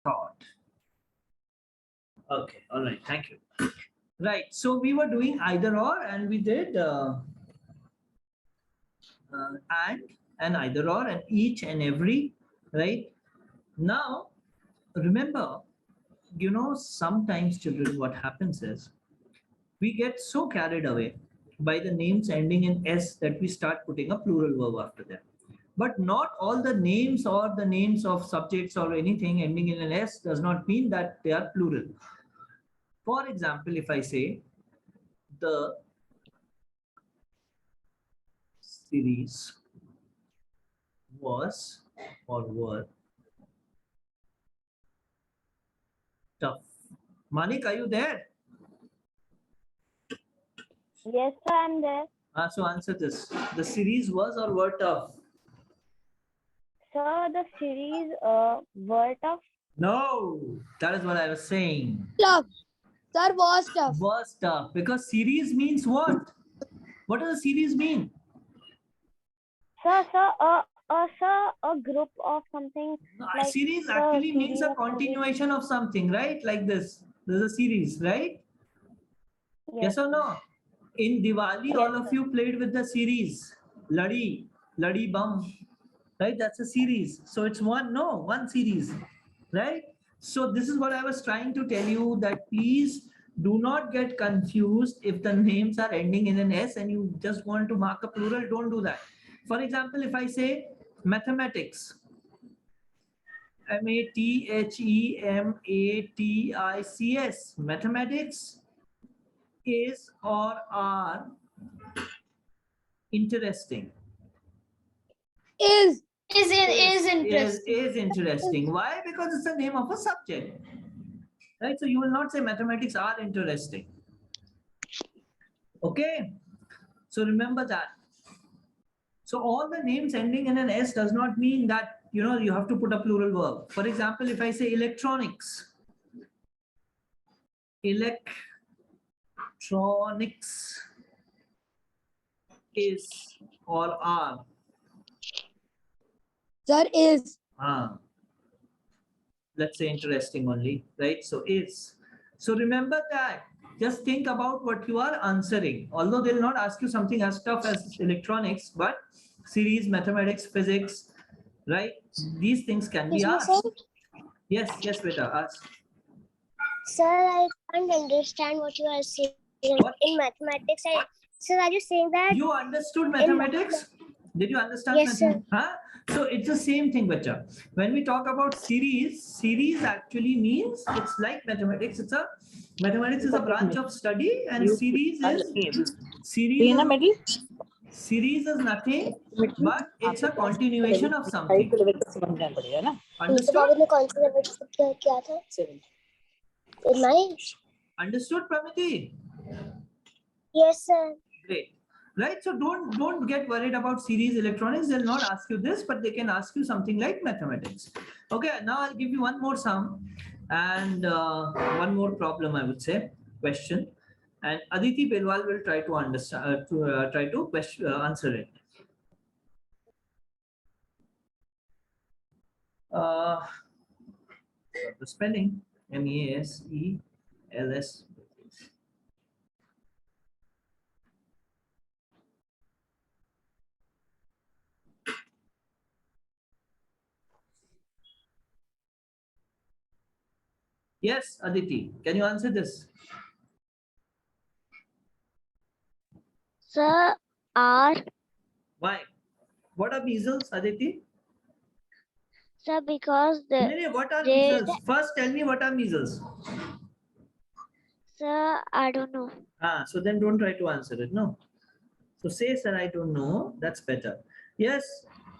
thought. Okay, all right, thank you. Right, so we were doing either or, and we did and either or, and each and every, right? Now, remember, sometimes children, what happens is we get so carried away by the names ending in S that we start putting a plural verb after them. But not all the names or the names of subjects or anything ending in an S does not mean that they are plural. For example, if I say the series was or were tough. Manik, are you there? Yes, sir, I'm there. So answer this. The series was or were tough? Sir, the series were tough. No, that is what I was saying. Tough. Sir, was tough. Was tough because series means what? What does a series mean? Sir, a group of something. No, a Like series the actually means series a of continuation of something, right? Like this. There's a series, right? Yes or no? In Diwali, all of you played with the series. Ladi Bum. Right? That's a series. So it's one series. Right? So this is what I was trying to tell you, that please do not get confused if the names are ending in an S and you just want to mark a plural. Don't do that. For example, if I say mathematics, mathematics, mathematics is or are interesting. Is Interesting. Is interesting. Why? Because it's the name of a subject. Right? So you will not say mathematics are interesting. Okay? So remember that. So all the names ending in an S does not mean that you have to put a plural verb. For example, if I say electronics, electronics is or are. Sir, is. Let's say interesting only, right? So is. So remember that. Just think about what you are answering. Although they'll not ask you something as tough as electronics, but series, mathematics, physics, right? These things can be asked. Yes, beta, ask. Sir, I can't understand what you are saying. What? In mathematics, sir, are you saying that? You understood mathematics? Did you understand? Yes, sir. Huh? So it's the same thing, bacha. When we talk about series actually means it's like mathematics. Mathematics is a branch of study, and series is nothing but it's a continuation of something. Understood? Understood, Pramiti? Yes, sir. Great. Right, so don't get worried about series electronics. They'll not ask you this, but they can ask you something like mathematics. Okay, now I'll give you one more sum and one more problem, I would say, question, and Aditi Belwal will try to understand answer it. The spelling MEASELS. Yes, Aditi, can you answer this? Sir, are. Why? What are measles, Aditi? Sir, because What are measles? First, tell me what are measles. Sir, I don't know. So then don't try to answer it, no? So say, sir, I don't know. That's better. Yes,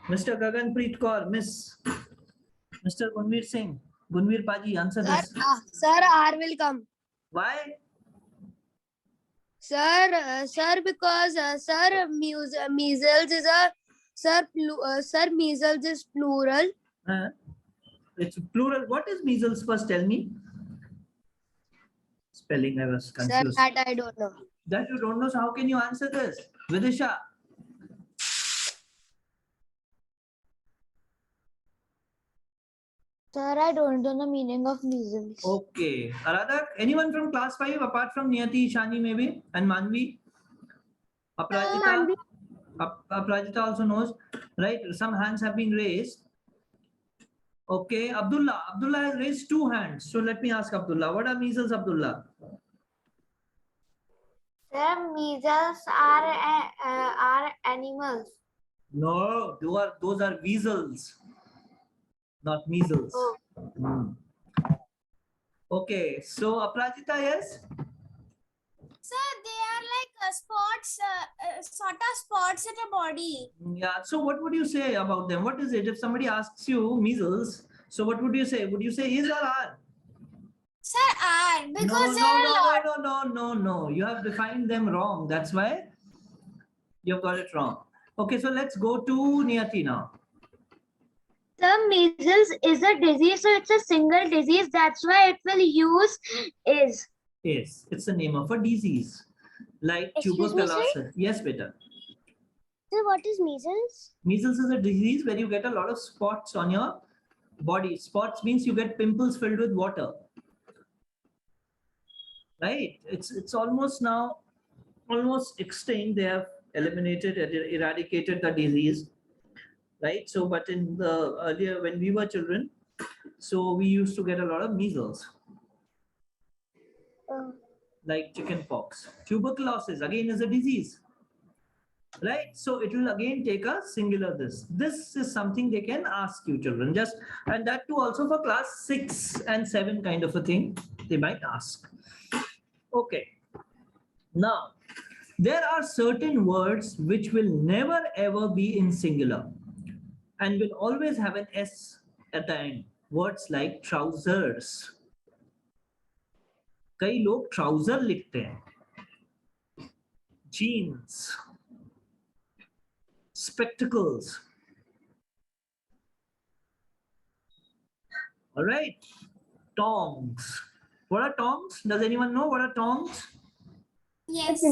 Mr. Gaganpreet Kaur, Miss. Mr. Gunveer Singh. Gunveer Paji, answer this. Sir, R will come. Why? Sir, because sir, measles is a sir, measles is plural. It's plural. What is measles? First, tell me. Spelling, I was confused. Sir, that I don't know. That you don't know, so how can you answer this? Vidisha. Sir, Sir, I don't know the meaning of measles. Okay. Aradak, anyone from class 5 apart from Niyati, Shani maybe, and Manvi? Aprajita? Manvi. Aprajita also knows, right? Some hands have been raised. Okay, Abdullah. Abdullah has raised 2 hands. So let me ask Abdullah. What are measles, Abdullah? Sir, measles are animals. No, those are weasels, not measles. Oh. Hmm. Okay, so Aprajita, yes? Sir, they are like spots, sort of spots in the body. Yeah, so what would you say about them? What is it? If somebody asks you measles, so what would you say? Would you say is or are? Sir, are No, because no, there are a lot. no, no, no, no, no. You have defined them wrong. That's why you've got it wrong. Okay, so let's go to Niyati now. The measles is a disease, so it's a single disease. That's why it will use is. Yes, it's the name of a disease. Like Excuse me, sir? tuberculosis. Yes, beta. Sir, what is measles? Measles is a disease where you get a lot of spots on your body. Spots means you get pimples filled with water. Right? It's almost now almost extinct. They have eliminated, eradicated the disease. Right? So, but in the earlier when we were children, so we used to get a lot of measles, like chicken pox. Tuberculosis again is a disease. Right, so it will again take a singular this is something they can ask you children, just, and that too also for class 6 and 7 kind of a thing they might ask. Okay, now there are certain words which will never ever be in singular and will always have an s at the end. Words like trousers. कई लोग trouser लिखते हैं. Jeans, spectacles. All right. Tongs. What are tongs? Does anyone know what are tongs? Yes, sir.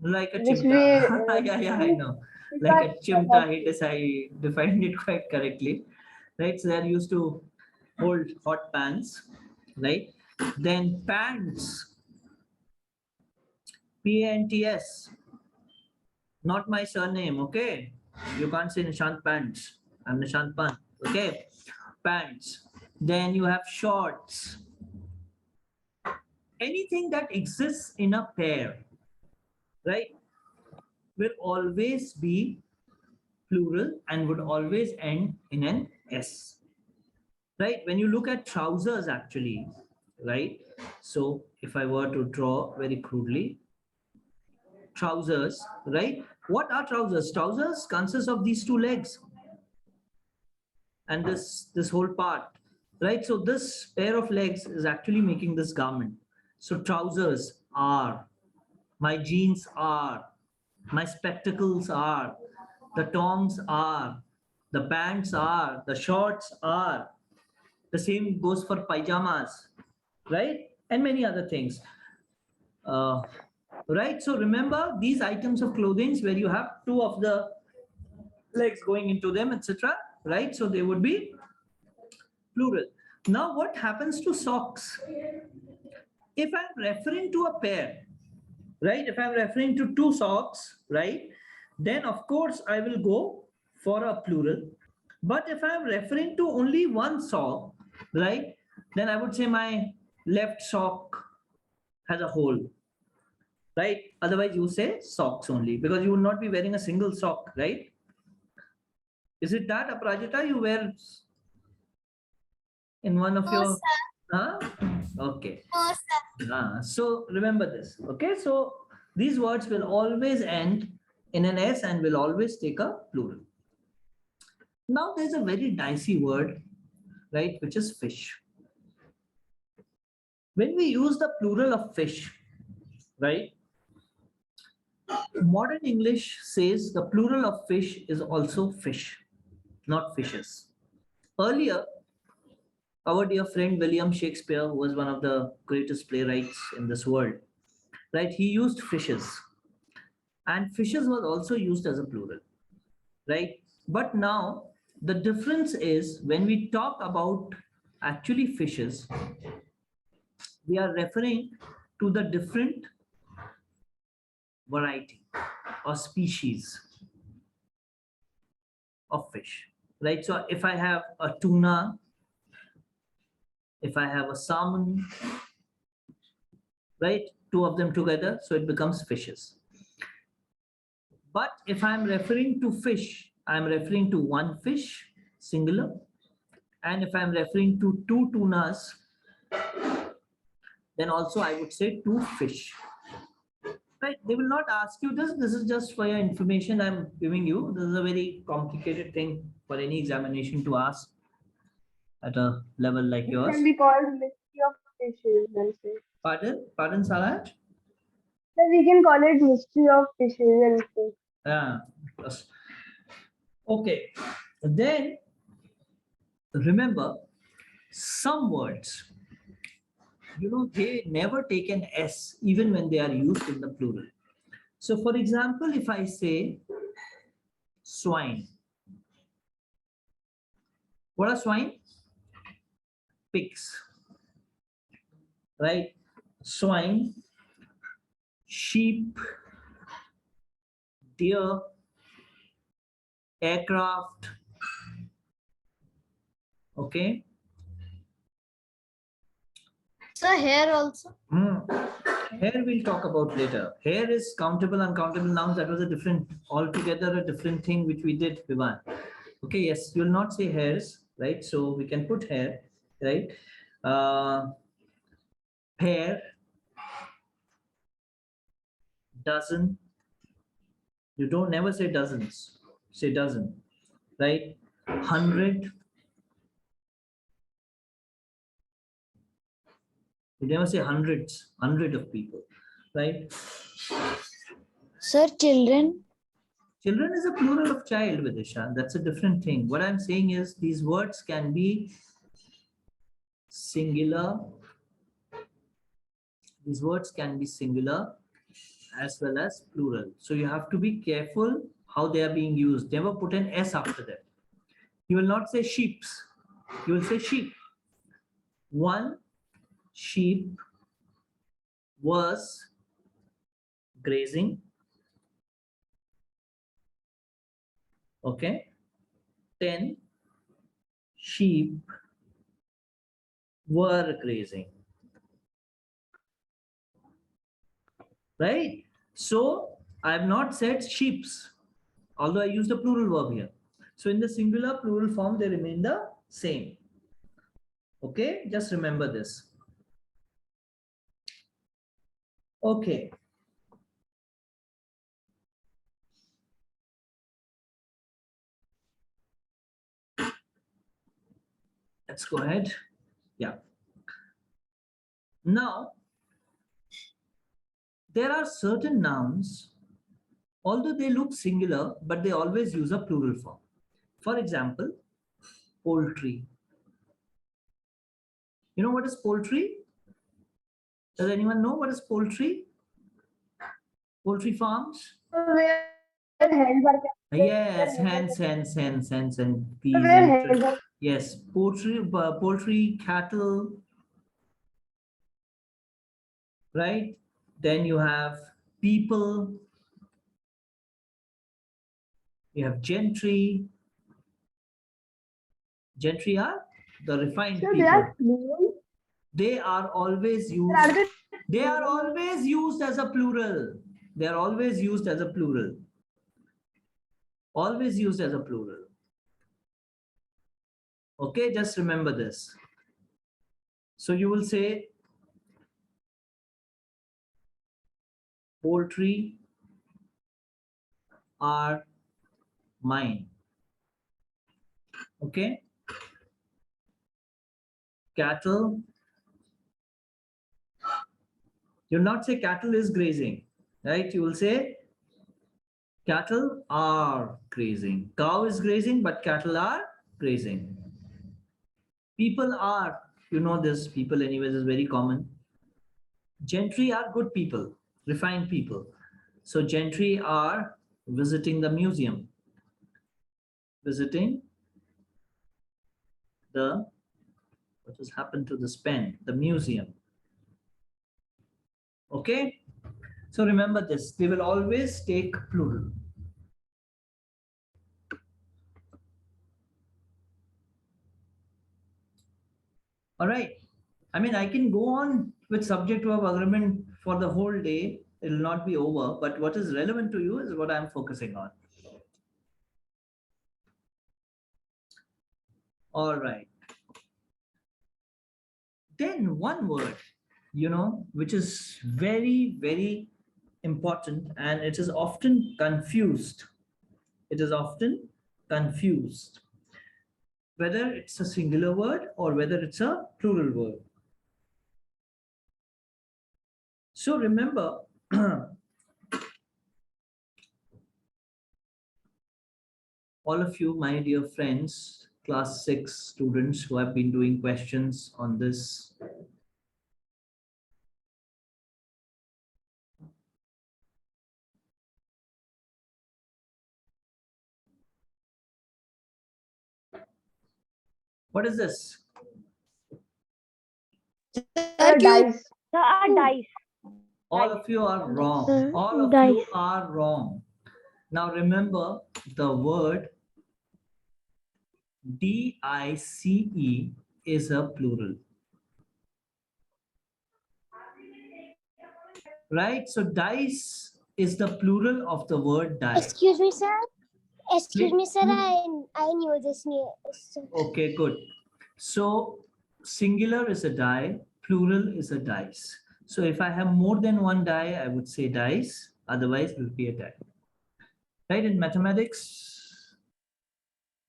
Like a Which chimta. Yeah, I know. Like a chimta, I defined it quite correctly. Right. So they're used to hold hot pans. Right. Then pants. P-A-N-T-S. Not my surname, okay? You can't say Nishant Pants. I'm Nishant Pant, okay? Pants. Then you have shorts. Anything that exists in a pair, right, will always be plural and would always end in an S. Right? When you look at trousers, actually, right? So if I were to draw very crudely, trousers, right? What are trousers? Trousers consist of these 2 legs and this whole part, right? So this pair of legs is actually making this garment. So trousers are, my jeans are, my spectacles are, the tongs are, the pants are, the shorts are. The same goes for pajamas, right? And many other things. Right, so remember these items of clothing where you have 2 of the legs going into them, etc. Right, so they would be plural. Now what happens to socks? If I'm referring to a pair, right, if I'm referring to 2 socks, right, then of course I will go for a plural. But if I'm referring to only 1 sock, right, then I would say my left sock has a hole. Right? Otherwise, you say socks only because you will not be wearing a single sock, right? Is it that, Aprajita, you wear in one of No, your... sir. Huh? Okay. No, sir. So remember this, okay? So these words will always end in an S and will always take a plural. Now there's a very dicey word, right, which is fish. When we use the plural of fish, right, modern English says the plural of fish is also fish, not fishes. Earlier, our dear friend William Shakespeare, who was one of the greatest playwrights in this world, right? He used fishes, and fishes was also used as a plural, right? But now the difference is when we talk about actually fishes, we are referring to the different variety or species of fish, right? So if I have a tuna, if I have a salmon, right? Two of them together, so it becomes fishes. But if I'm referring to fish, I'm referring to one fish, singular. And if I'm referring to two tunas, then also I would say two fish. Right? They will not ask you this. This is just for your information I'm giving you. This is a very complicated thing for any examination to ask at a level like It yours. can be called mystery of fishes, then say. Pardon? Pardon, Saraj? Then we can call it mystery of fishes and say. Yeah. Yes. Okay. Then remember, some words, they never take an S even when they are used in the plural. So for example, if I say swine, what are swine? Pigs, right? Swine, sheep, deer, aircraft, okay? Sir, here also. Here we'll talk about later. Here is countable, uncountable nouns. That was a different, altogether a different thing which we did, Vivan. Okay, yes, you'll not say hairs, right? So we can put hair, right? Pair, dozen. You don't never say dozens, say dozen, right? 100. You never say hundreds, 100 of people, right? Sir, children. Children is a plural of child, Vidisha. That's a different thing. What I'm saying is these words can be singular. These words can be singular as well as plural. So you have to be careful how they are being used. Never put an S after them. You will not say sheeps. You will say sheep. One sheep was grazing. Okay. 10 sheep were grazing. Right? So I have not said sheeps, although I used a plural verb here. So in the singular plural form, they remain the same. Okay, just remember this. Okay. Let's go ahead. Yeah. Now, there are certain nouns, although they look singular, but they always use a plural form. For example, poultry. You know what is poultry? Does anyone know what is poultry? Poultry farms? Where hens are kept. Yes, hens, and peas. Where And hens are. yes, poultry, cattle, right? Then you have people, you have gentry. Gentry are the refined So they people. are plural. They are always used. Are they They are always used as a plural. They are always used as a plural. Always used as a plural. Okay, just remember this. So you will say poultry are mine. Okay. Cattle. You'll not say cattle is grazing, right? You will say cattle are grazing. Cow is grazing, but cattle are grazing. People are, you know this, people anyways is very common. Gentry are good people, refined people. So gentry are visiting the museum. Visiting what has happened to this pen? The museum. Okay. So remember this, they will always take plural. All right. I mean, I can go on with subject verb agreement for the whole day. It will not be over, but what is relevant to you is what I'm focusing on. All right. Then one word, which is very, very important and it is often confused. It is often confused, whether it's a singular word or whether it's a plural word. So remember, all of you, my dear friends, class 6 students who have been doing questions on this. What is this? Dice. Sir, dice. All of you are wrong. All of Dice. you are wrong. Now remember, the word D-I-C-E is a plural. Right? So dice is the plural of the word die. Excuse me, sir. Excuse me, sir. Hmm. I knew this. Okay, good. So singular is a die, plural is a dice. So if I have more than one die, I would say dice, otherwise it will be a die. Right? In mathematics,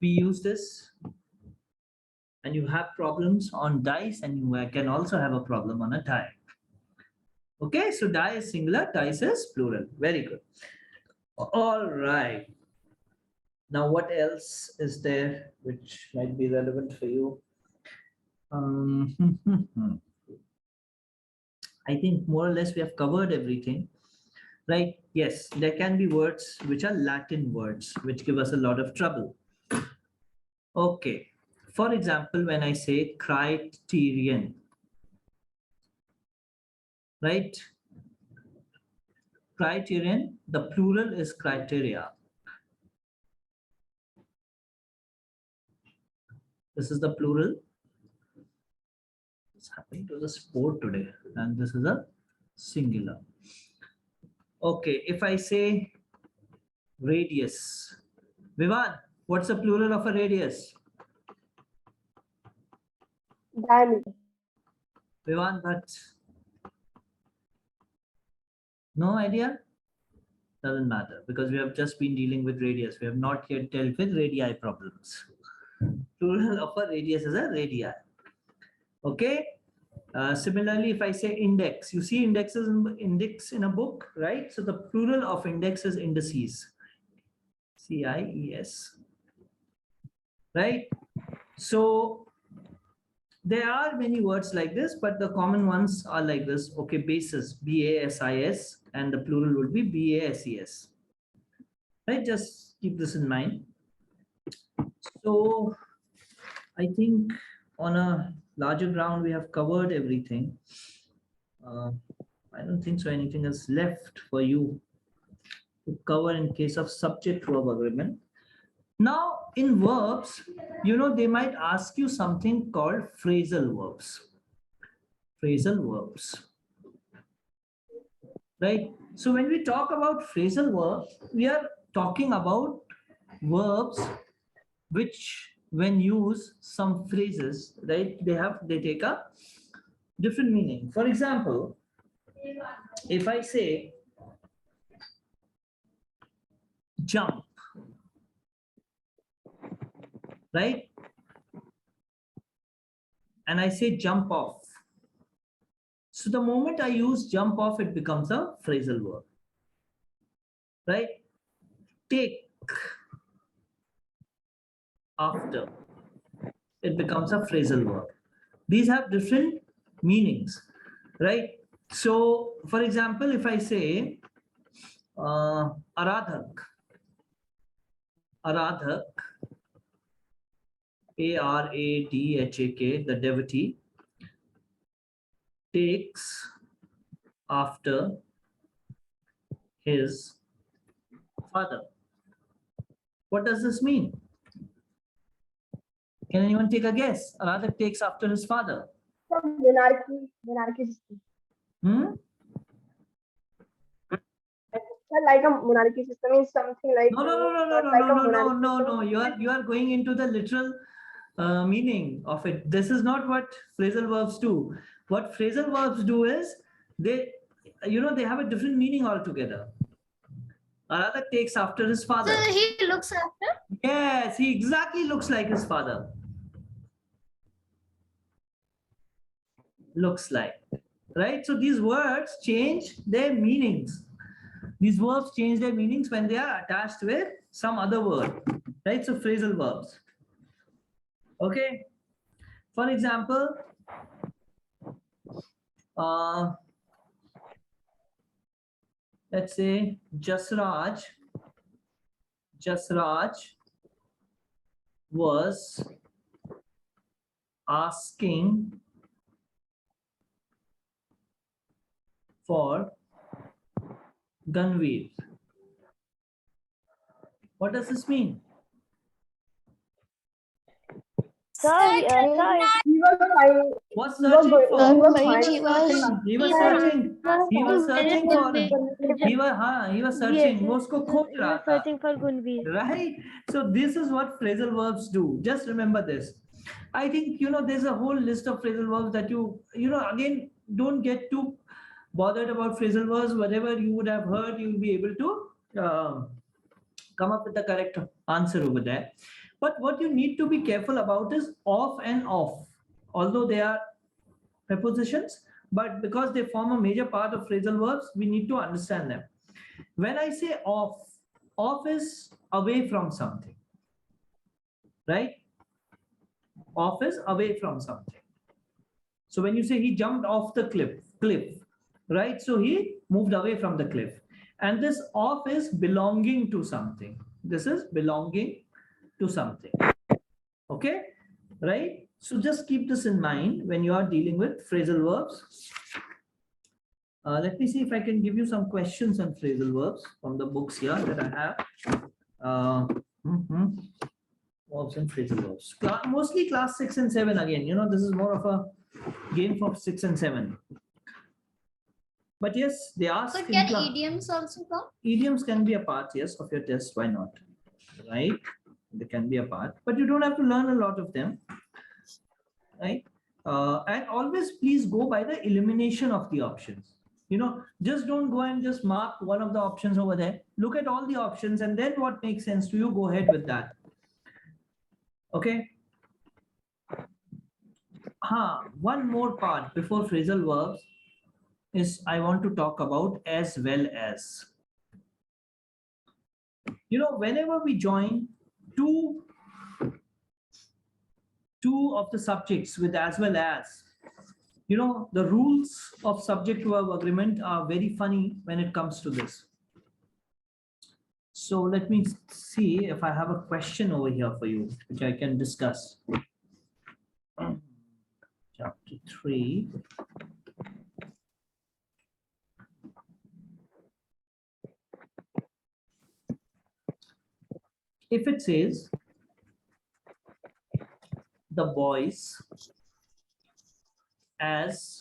we use this, and you have problems on dice, and you can also have a problem on a die. Okay, so die is singular, dice is plural. Very good. All right. Now, what else is there which might be relevant for you? I think more or less we have covered everything, right? Yes, there can be words which are Latin words, which give us a lot of trouble. Okay, for example, when I say criterion, right? Criterion, the plural is criteria. This is the plural. It's happening to the sport today, and this is a singular. Okay, if I say radius, Vivan, what's the plural of a radius? Diameter. Vivan, but no idea? Doesn't matter because we have just been dealing with radius. We have not yet dealt with radii problems. Plural of a radius is a radii. Okay. Similarly, if I say index, you see index in a book, right? So the plural of index is indices. CIES. Right? So there are many words like this, but the common ones are like this. Okay, basis, BASIS, and the plural would be BASES. Right? Just keep this in mind. So I think on a larger ground, we have covered everything. I don't think so anything is left for you to cover in case of subject verb agreement. Now, in verbs, they might ask you something called phrasal verbs. Phrasal verbs. Right? So when we talk about phrasal verbs, we are talking about verbs which, when used, some phrases, right, they take a different meaning. For example, if I say jump, right, and I say jump off, so the moment I use jump off, it becomes a phrasal verb, right? Take, after, it becomes a phrasal verb. These have different meanings, right? So for example, if I say aradhak, Aradhak, the devotee, takes after his father. What does this mean? Can anyone take a guess? Aradhak takes after his father. Some monarchy system. Like a monarchy system is something like No. like a monarchy system. You are going into the literal meaning of it. This is not what phrasal verbs do. What phrasal verbs do is they have a different meaning altogether. Aradhak takes after his father. So he looks after. Yes, he exactly looks like his father. Looks like, right? So these words change their meanings. These verbs change their meanings when they are attached with some other word, right? So phrasal verbs. Okay. For example, let's say Jasraj was asking for Ganveer. What does this mean? Sir, He was fine. Was He was searching going. for. He was Ganveer, fine. He was searching. He was searching for. He He was searching. वो उसको खोज रहा was था. searching for Gunveer. Right? So this is what phrasal verbs do. Just remember this. I think, there's a whole list of phrasal verbs that again, don't get too bothered about phrasal verbs. Whatever you would have heard, you'll be able to come up with the correct answer over there. But what you need to be careful about is off and off. Although they are prepositions, but because they form a major part of phrasal verbs, we need to understand them. When I say off is away from something, right? Off is away from something. So when you say he jumped off the cliff, right? So he moved away from the cliff. And this off is belonging to something. This is belonging to something. Okay, right? So just keep this in mind when you are dealing with phrasal verbs. Let me see if I can give you some questions on phrasal verbs from the books here that I have. Verbs and phrasal verbs. Mostly class 6 and 7 again. This is more of a game for 6 and 7. But yes, they ask. So can idioms also come? Idioms can be a part, yes, of your test. Why not? Right? They can be a part, but you don't have to learn a lot of them. Right? And always please go by the elimination of the options. Just don't go and just mark one of the options over there. Look at all the options and then what makes sense to you, go ahead with that. Okay. One more part before phrasal verbs is I want to talk about as well as. Whenever we join two of the subjects with as well as, the rules of subject verb agreement are very funny when it comes to this. So let me see if I have a question over here for you, which I can discuss. Chapter 3. If it says the boys as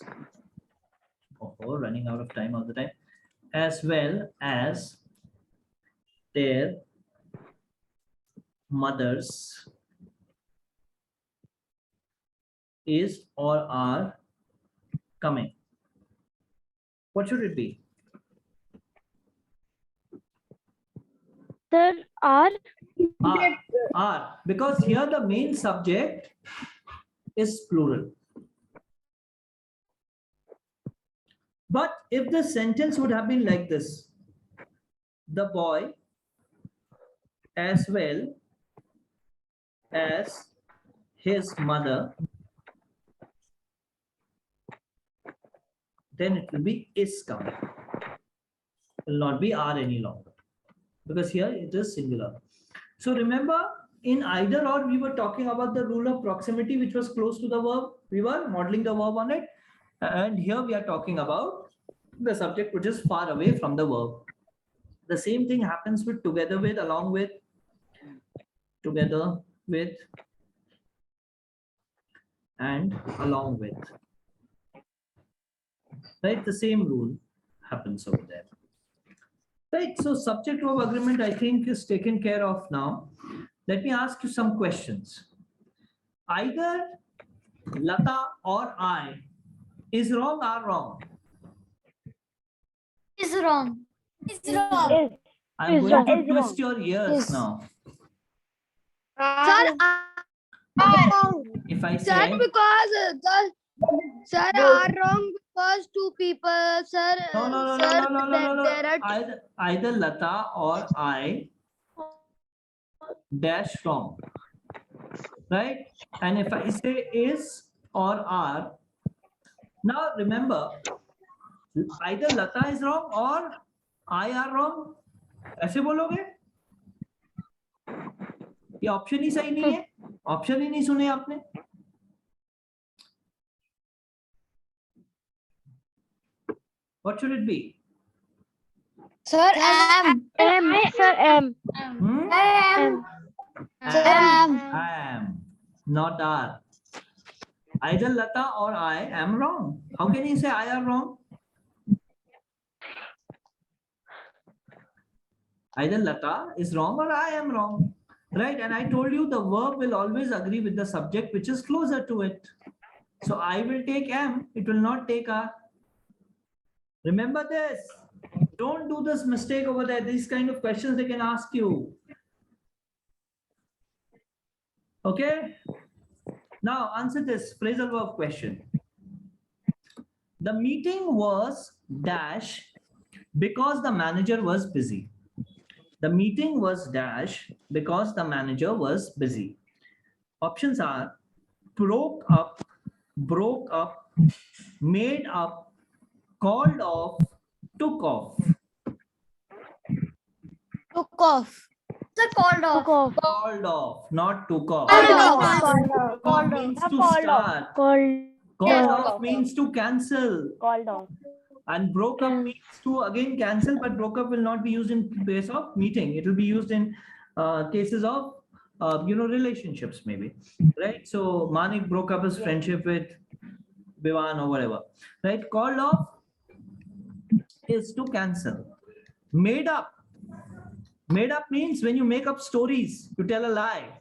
running out of time all the time, as well as their mothers is or are coming, what should it be? Sir, are. Are, because here the main subject is plural. But if the sentence would have been like this, the boy as well as his mother, then it will be is coming. It will not be are any longer, because here it is singular. So remember, in either or, we were talking about the rule of proximity, which was close to the verb. We were modeling the verb on it. And here we are talking about the subject which is far away from the verb. The same thing happens with together with, along with, together with, and along with. Right? The same rule happens over there. Right? So subject verb agreement, I think, is taken care of now. Let me ask you some questions. Either Lata or I is wrong or wrong? Is wrong. It's wrong. Is. I'm Is going wrong. to Is twist wrong. your ears Yes. now. Sir, If I sir, say, because sir are wrong because two people, sir. no, no, no, no, Sir, no, no, no, no, no. there are Either Lata or I dash wrong, right? And if I say is or are, now remember, either Lata is wrong or I are wrong. ऐसे बोलोगे? ये option ही सही नहीं है, option ही नहीं सुने आपने. What should it be? sir am. M. Sir, M. Hmm? M. I am, not are. Either Lata or I am wrong. How can you say I are wrong? Either Lata is wrong or I am wrong. Right? And I told you the verb will always agree with the subject which is closer to it. So I will take am, it will not take are. Remember this. Don't do this mistake over there. These kind of questions they can ask you. Okay? Now answer this phrasal verb question. The meeting was dash because the manager was busy. The meeting was dash because the manager was busy. Options are broke up, made up, called off, took off. Took off. Sir, called off. Took off. Called off, not took off. Called Took off. off Called means off. to Called off. start. Called Called off. off means to cancel. Called off. And broke up means to again cancel, but broke up will not be used in place of meeting. It will be used in cases of relationships maybe, right? So Manik broke up his friendship with Bivan or whatever, right? Called off is to cancel. Made up means when you make up stories, you tell a lie.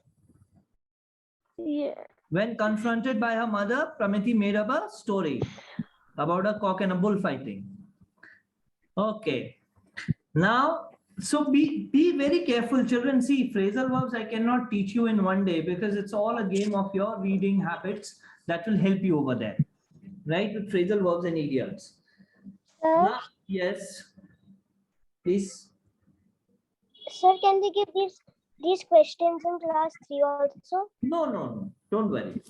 Yeah. When confronted by her mother, Pramiti made up a story about a cock and a bull fighting. Okay. Now, so be very careful, children. See, phrasal verbs I cannot teach you in one day because it's all a game of your reading habits that will help you over there, right? With phrasal verbs and idioms. Now, yes, please. Sir, can they give these questions in class 3 also? No. Don't worry.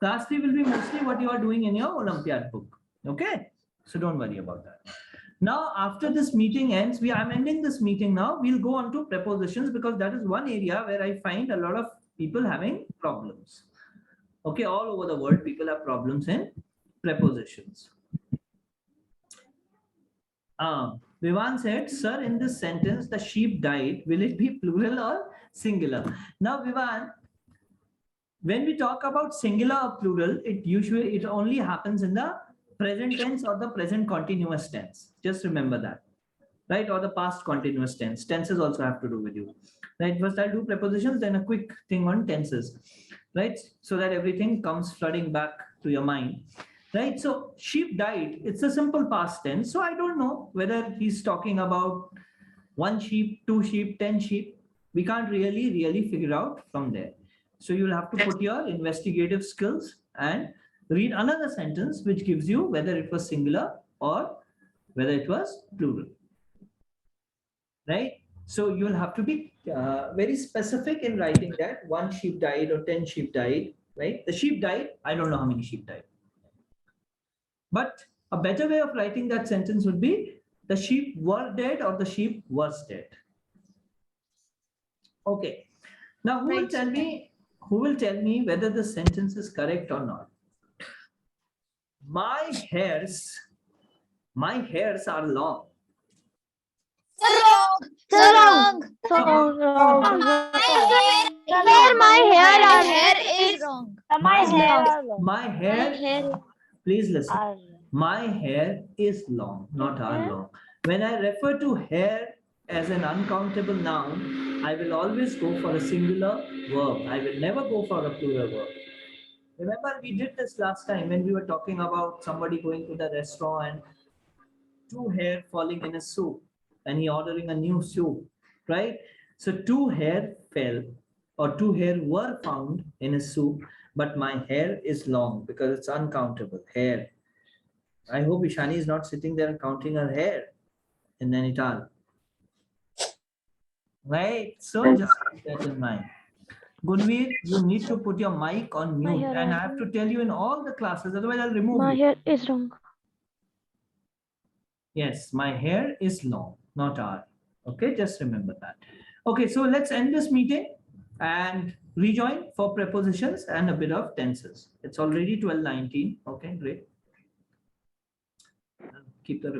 Class 3 will be mostly what you are doing in your Olympiad book. Okay? So don't worry about that. Now, after this meeting ends, I'm ending this meeting now. We'll go on to prepositions because that is one area where I find a lot of people having problems. Okay, all over the world, people have problems in prepositions. Vivan said, sir, in this sentence, the sheep died. Will it be plural or singular? Now, Vivan, when we talk about singular or plural, it only happens in the present tense or the present continuous tense. Just remember that, right? Or the past continuous tense. Tenses also have to do with you, right? First I'll do prepositions, then a quick thing on tenses, right? So that everything comes flooding back to your mind, right? So sheep died, it's a simple past tense. So I don't know whether he's talking about 1 sheep, 2 sheep, 10 sheep. We can't really figure out from there. So you'll have to put your investigative skills and read another sentence which gives you whether it was singular or whether it was plural, right? So you'll have to be very specific in writing that 1 sheep died or 10 sheep died, right? The sheep died, I don't know how many sheep died. But a better way of writing that sentence would be the sheep were dead or the sheep was dead. Okay. Now, who will Right. tell me? Who will tell me whether the sentence is correct or not? My hairs are long. Wrong. So wrong. So wrong. Here my hair My are hair is wrong. My hair My hair. hair Please listen. My hair is long, not are long. When I refer to hair as an uncountable noun, I will always go for a singular verb. I will never go for a plural verb. Remember, we did this last time when we were talking about somebody going to the restaurant and two hair falling in a soup and he ordering a new soup, right? So two hair fell or two hair were found in a soup, but my hair is long because it's uncountable. Hair. I hope Ishani is not sitting there counting her hair in Nainital. Right? So just keep that in mind. Gunveer, you need to put your mic on My mute, hair and are I have to tell you in all the classes, otherwise I'll remove My you. hair is wrong. Yes, my hair is long, not R. Okay, just remember that. Okay, so let's end this meeting and rejoin for prepositions and a bit of tenses. It's already 12:19. Okay, great. Keep the record.